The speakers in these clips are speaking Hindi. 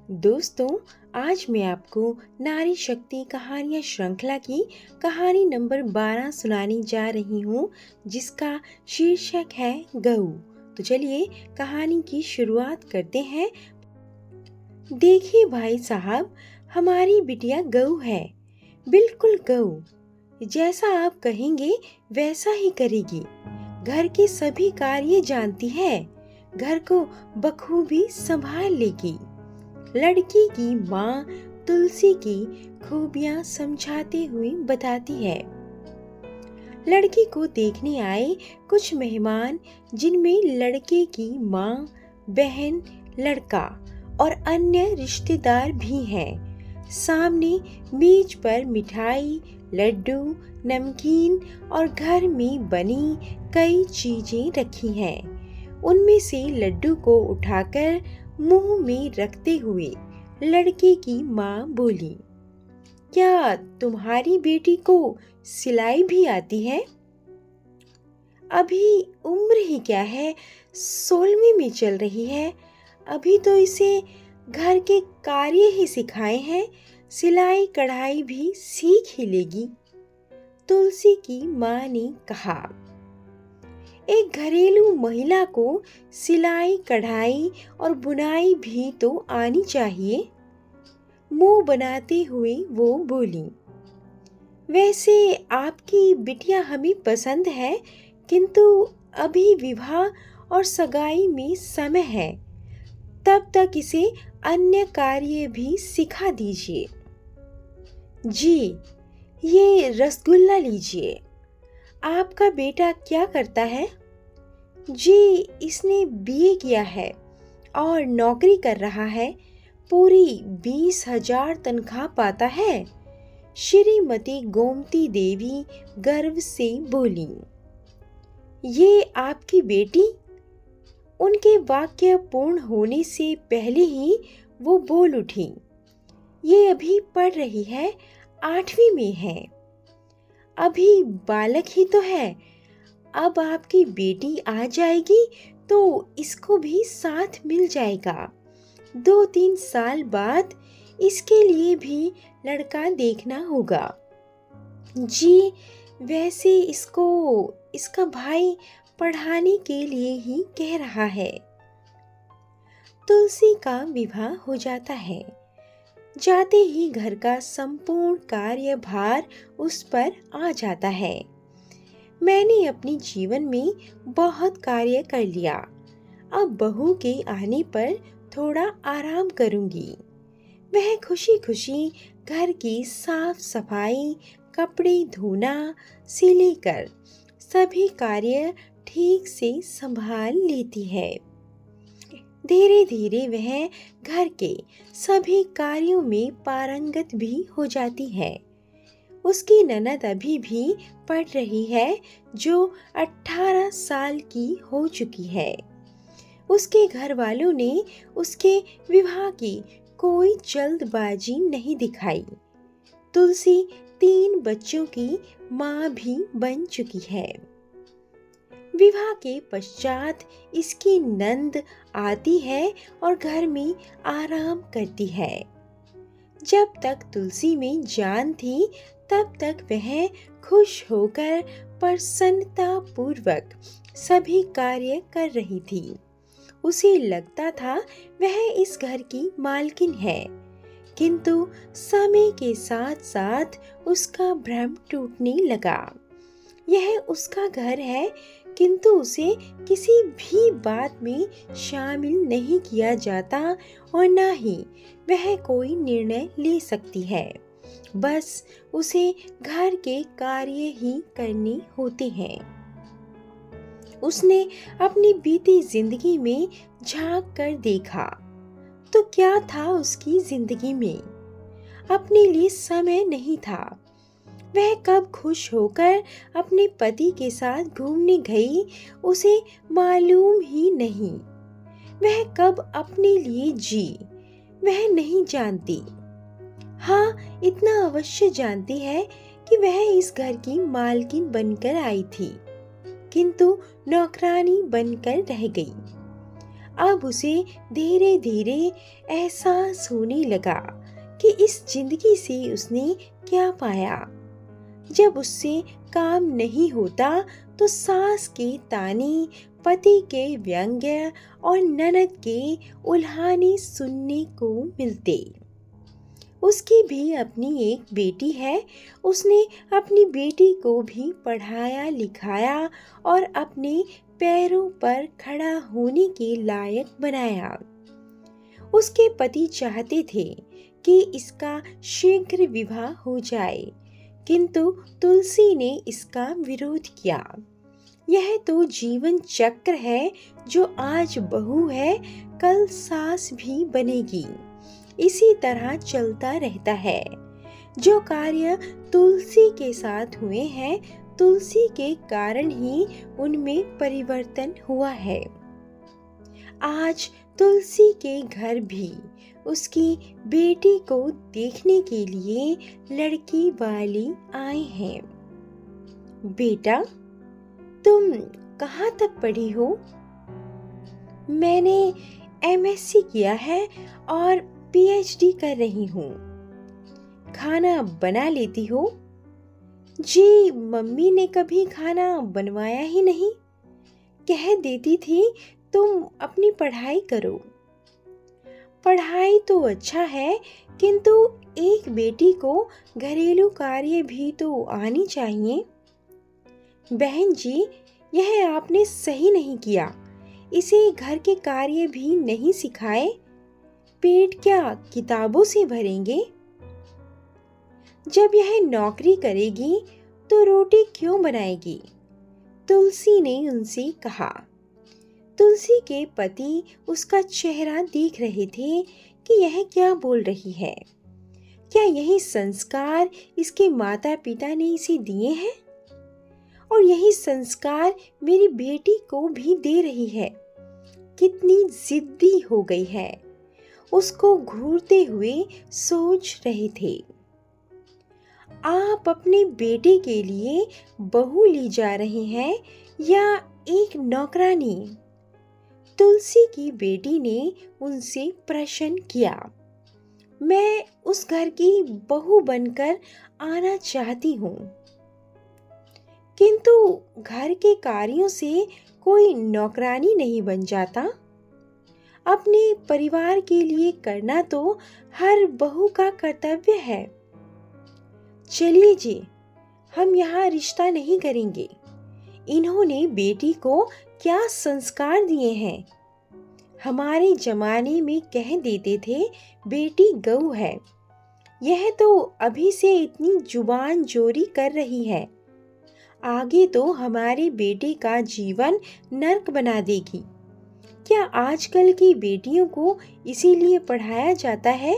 दोस्तों, आज मैं आपको नारी शक्ति कहानियाँ श्रृंखला की कहानी नंबर 12 सुनाने जा रही हूँ, जिसका शीर्षक है गऊ। तो चलिए कहानी की शुरुआत करते हैं। देखिए भाई साहब, हमारी बिटिया गऊ है, बिल्कुल गऊ। जैसा आप कहेंगे वैसा ही करेगी। घर के सभी कार्य जानती है, घर को बखूबी संभाल लेगी। लड़की की माँ तुलसी की खूबियाँ समझाते हुए बताती है। लड़की को देखने आए कुछ मेहमान, जिनमें लड़के की माँ, बहन, लड़का और अन्य रिश्तेदार भी हैं। सामने मेज पर मिठाई, लड्डू, नमकीन और घर में बनी कई चीजें रखी हैं। उनमें से लड्डू को उठाकर मुंह में रखते हुए लड़के की माँ बोली, क्या तुम्हारी बेटी को सिलाई भी आती है? अभी उम्र ही क्या है, 16वीं में चल रही है। अभी तो इसे घर के कार्य ही सिखाए हैं, सिलाई कढ़ाई भी सीख ही लेगी। तुलसी की माँ ने कहा। एक घरेलू महिला को सिलाई कढ़ाई और बुनाई भी तो आनी चाहिए। मुंह बनाते हुए वो बोली, वैसे आपकी बिटिया हमें पसंद है, किंतु अभी विवाह और सगाई में समय है। तब तक इसे अन्य कार्य भी सिखा दीजिए। जी, ये रसगुल्ला लीजिए। आपका बेटा क्या करता है? जी, इसने बीए किया है और नौकरी कर रहा है। पूरी 20,000 तनख्वाह पाता है। श्रीमती गोमती देवी गर्व से बोली। ये आपकी बेटी? उनके वाक्य पूर्ण होने से पहले ही वो बोल उठी। ये अभी पढ़ रही है, 8वीं में है। अभी बालक ही तो है। अब आपकी बेटी आ जाएगी तो इसको भी साथ मिल जाएगा। 2-3 साल बाद इसके लिए भी लड़का देखना होगा। जी, वैसे इसको इसका भाई पढ़ाने के लिए ही कह रहा है। तुलसी का विवाह हो जाता है। जाते ही घर का संपूर्ण कार्यभार उस पर आ जाता है। मैंने अपने जीवन में बहुत कार्य कर लिया। अब बहू के आने पर थोड़ा आराम करूंगी। वह खुशी खुशी घर की साफ सफाई, कपड़े धोना से लेकर सभी कार्य ठीक से संभाल लेती है। धीरे धीरे वह घर के सभी कार्यों में पारंगत भी हो जाती है। उसकी ननद अभी भी पढ़ रही है, जो 18 साल की हो चुकी है। उसके घर वालों ने उसके विवाह की कोई जल्दबाजी नहीं दिखाई। तुलसी 3 बच्चों की माँ भी बन चुकी है। विवाह के पश्चात इसकी नंद आती है और घर में आराम करती है। जब तक तुलसी में जान थी, तब तक वह खुश होकर प्रसन्नता पूर्वक सभी कार्य कर रही थी। उसे लगता था वह इस घर की मालकिन है, किंतु समय के साथ साथ उसका भ्रम टूटने लगा। यह उसका घर है, किंतु उसे किसी भी बात में शामिल नहीं किया जाता और न ही वह कोई निर्णय ले सकती है। बस उसे घर के कार्य ही करने होते हैं। उसने अपनी बीती जिंदगी में झांक कर देखा तो क्या था उसकी जिंदगी में? अपने लिए समय नहीं था। वह कब खुश होकर अपने पति के साथ घूमने गई, उसे मालूम ही नहीं। वह कब अपने लिए जी, वह नहीं जानती। हाँ, इतना अवश्य जानती है कि वह इस घर की मालकिन बनकर आई थी, किंतु नौकरानी बनकर रह गई। अब उसे धीरे धीरे एहसास होने लगा कि इस जिंदगी से उसने क्या पाया। जब उससे काम नहीं होता तो सास के ताने, पति के व्यंग्य और ननद के उल्हाने सुनने को मिलते। उसकी भी अपनी एक बेटी है। उसने अपनी बेटी को भी पढ़ाया लिखाया और अपने पैरों पर खड़ा होने के लायक बनाया। उसके पति चाहते थे कि इसका शीघ्र विवाह हो जाए, किंतु तुलसी ने इसका विरोध किया। यह तो जीवन चक्र है, जो आज बहू है कल सास भी बनेगी। इसी तरह चलता रहता है। जो कार्य तुलसी के साथ हुए हैं, तुलसी के कारण ही उनमें परिवर्तन हुआ है। आज तुलसी के घर भी उसकी बेटी को देखने के लिए लड़की वाले आए हैं। बेटा, तुम कहाँ तक पढ़ी हो? मैंने एमएससी किया है और पीएचडी कर रही हूँ। खाना बना लेती हो? जी, मम्मी ने कभी खाना बनवाया ही नहीं। कह देती थी तुम अपनी पढ़ाई करो। पढ़ाई तो अच्छा है, किंतु एक बेटी को घरेलू कार्य भी तो आनी चाहिए। बहन जी, यह आपने सही नहीं किया। इसे घर के कार्य भी नहीं सिखाए। पेट क्या किताबों से भरेंगे? जब यह नौकरी करेगी तो रोटी क्यों बनाएगी? तुलसी ने उनसे कहा। तुलसी के पति उसका चेहरा देख रहे थे कि यह क्या बोल रही है। क्या यही संस्कार इसके माता पिता ने इसे दिए हैं? और यही संस्कार मेरी बेटी को भी दे रही है। कितनी जिद्दी हो गई है। उसको घूरते हुए सोच रहे थे। आप अपने बेटे के लिए बहू ली जा रहे हैं या एक नौकरानी? तुलसी की बेटी ने उनसे प्रश्न किया। मैं उस घर की बहू बनकर आना चाहती हूँ, किंतु घर के कार्यों से कोई नौकरानी नहीं बन जाता। अपने परिवार के लिए करना तो हर बहू का कर्तव्य है। चलिए जी, हम यहाँ रिश्ता नहीं करेंगे। इन्होंने बेटी को क्या संस्कार दिए हैं। हमारे जमाने में कह देते थे बेटी गऊ है। यह तो अभी से इतनी जुबान जोरी कर रही है, आगे तो हमारे बेटे का जीवन नर्क बना देगी। क्या आजकल की बेटियों को इसीलिए पढ़ाया जाता है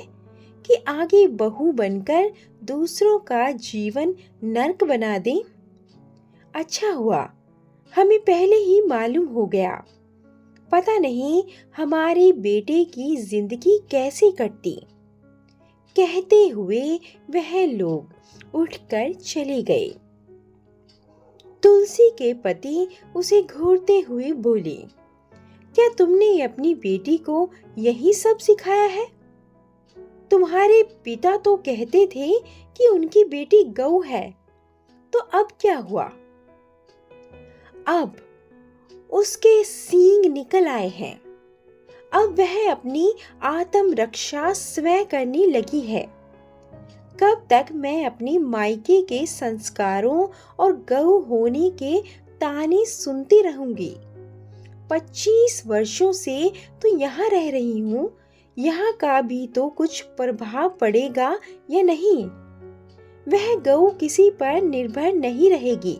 कि आगे बहू बनकर दूसरों का जीवन नर्क बना दें? अच्छा हुआ हमें पहले ही मालूम हो गया। पता नहीं हमारे बेटे की जिंदगी कैसे कटती। कहते हुए वह लोग उठकर चले गए। तुलसी के पति उसे घूरते हुए बोले, क्या तुमने अपनी बेटी को यही सब सिखाया है? तुम्हारे पिता तो कहते थे कि उनकी बेटी गऊ है, तो अब क्या हुआ? अब उसके सींग निकल आए हैं। अब वह अपनी आत्म रक्षा स्वयं करने लगी है। कब तक मैं अपने मायके के संस्कारों और गऊ होने के ताने सुनती रहूंगी? 25 वर्षों से तो यहाँ रह रही हूँ। यहाँ का भी तो कुछ प्रभाव पड़ेगा या नहीं? वह गऊ किसी पर निर्भर नहीं रहेगी।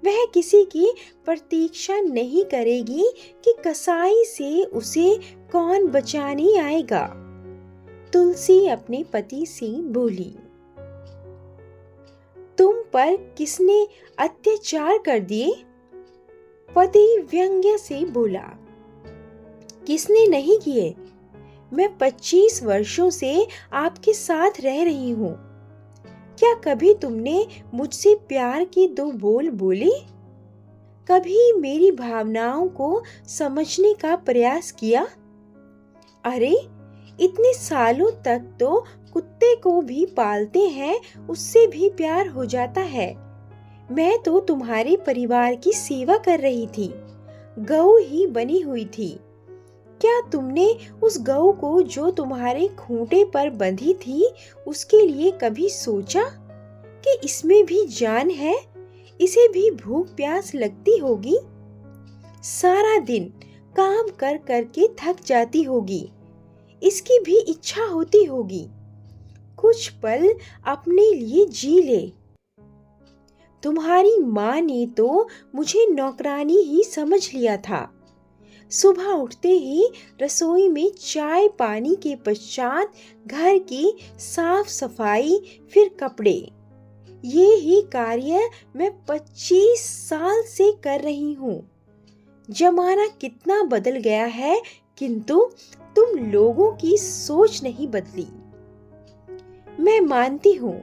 वह किसी की प्रतीक्षा नहीं करेगी कि कसाई से उसे कौन बचाने आएगा। तुलसी अपने पति से बोली, तुम पर किसने अत्याचार कर दिए? पति व्यंग्य से बोला, किसने नहीं किए? मैं 25 वर्षों से आपके साथ रह रही हूँ। क्या कभी तुमने मुझसे प्यार के 2 बोल बोले? कभी मेरी भावनाओं को समझने का प्रयास किया? अरे, इतने सालों तक तो कुत्ते को भी पालते हैं, उससे भी प्यार हो जाता है। मैं तो तुम्हारे परिवार की सेवा कर रही थी, गऊ ही बनी हुई थी। क्या तुमने उस गऊ को जो तुम्हारे खूंटे पर बंधी थी, उसके लिए कभी सोचा कि इसमें भी जान है, इसे भी भूख प्यास लगती होगी? सारा दिन काम कर कर के थक जाती होगी, इसकी भी इच्छा होती होगी, कुछ पल अपने लिए जी ले। तुम्हारी माँ ने तो मुझे नौकरानी ही समझ लिया था। सुबह उठते ही रसोई में चाय पानी के पश्चात घर की साफ सफाई, फिर कपड़े, ये ही कार्य मैं 25 साल से कर रही हूँ। जमाना कितना बदल गया है, किंतु तुम लोगों की सोच नहीं बदली। मैं मानती हूँ,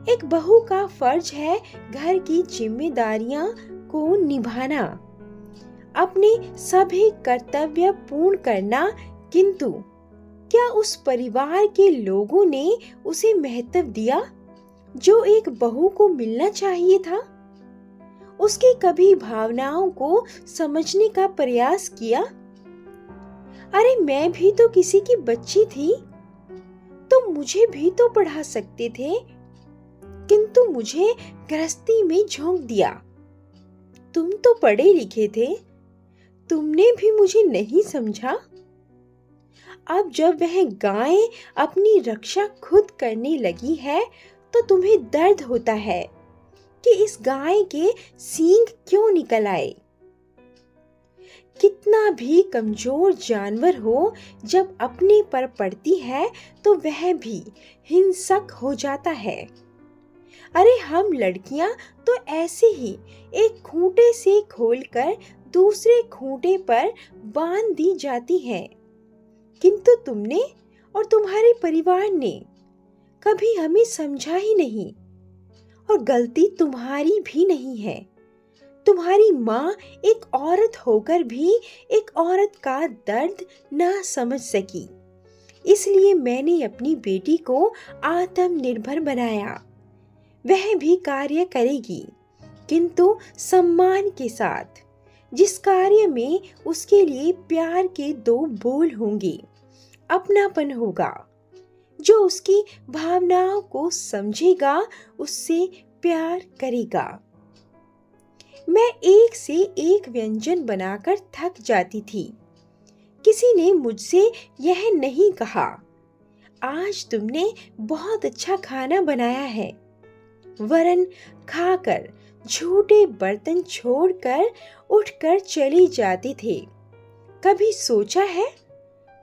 एक बहू का फर्ज है घर की जिम्मेदारियां को निभाना, अपने सभी कर्तव्य पूर्ण करना, किंतु क्या उस परिवार के लोगों ने उसे महत्व दिया जो एक बहू को मिलना चाहिए था? उसकी कभी भावनाओं को समझने का प्रयास किया? अरे, मैं भी तो किसी की बच्ची थी, तुम मुझे भी तो पढ़ा सकते थे, किंतु मुझे गृहस्थी में झोंक दिया। तुम तो पढ़े लिखे थे, तुमने भी मुझे नहीं समझा। अब जब वह गाय अपनी रक्षा खुद करने लगी है, तो तुम्हें दर्द होता है कि इस गाय के सींग क्यों निकल आए। कितना भी कमजोर जानवर हो, जब अपने पर पड़ती है तो वह भी हिंसक हो जाता है। अरे, हम लड़कियां तो ऐसे ही एक खूंटे से खोलकर दूसरे खूंटे पर बांध दी जाती हैं, किंतु तुमने और तुम्हारे परिवार ने कभी हमें समझा ही नहीं, और गलती तुम्हारी भी नहीं है। तुम्हारी माँ एक औरत होकर भी एक औरत का दर्द ना समझ सकी, इसलिए मैंने अपनी बेटी को आत्मनिर्भर बनाया। वह भी कार्य करेगी, किंतु सम्मान के साथ, जिस कार्य में उसके लिए प्यार के 2 बोल होंगे, अपनापन होगा। जो उसकी भावनाओं को समझेगा, उससे प्यार करेगा। मैं एक से एक व्यंजन बनाकर थक जाती थी, किसी ने मुझसे यह नहीं कहा, आज तुमने बहुत अच्छा खाना बनाया है, वरन खाकर झूठे बर्तन छोड़कर उठकर चली जाती थे। कभी सोचा है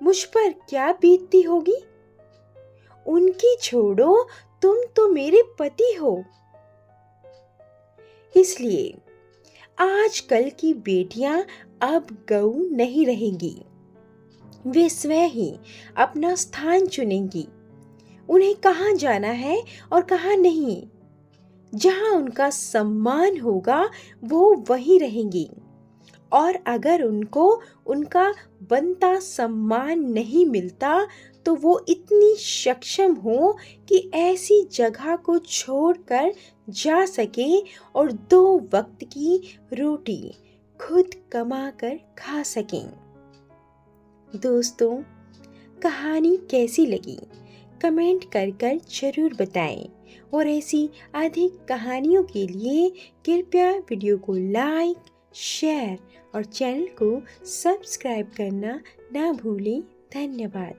मुझ पर क्या बीतती होगी? उनकी छोड़ो, तुम तो मेरे पति हो। इसलिए आजकल की बेटियां अब गऊ नहीं रहेंगी, वे स्वयं ही अपना स्थान चुनेंगी। उन्हें कहाँ जाना है और कहाँ नहीं, जहाँ उनका सम्मान होगा वो वहीं रहेंगी। और अगर उनको उनका बनता सम्मान नहीं मिलता, तो वो इतनी सक्षम हो कि ऐसी जगह को छोड़कर जा सके और 2 वक्त की रोटी खुद कमा कर खा सकें। दोस्तों, कहानी कैसी लगी कमेंट कर कर जरूर बताएं, और ऐसी अधिक कहानियों के लिए कृपया वीडियो को लाइक, शेयर और चैनल को सब्सक्राइब करना ना भूलें। धन्यवाद।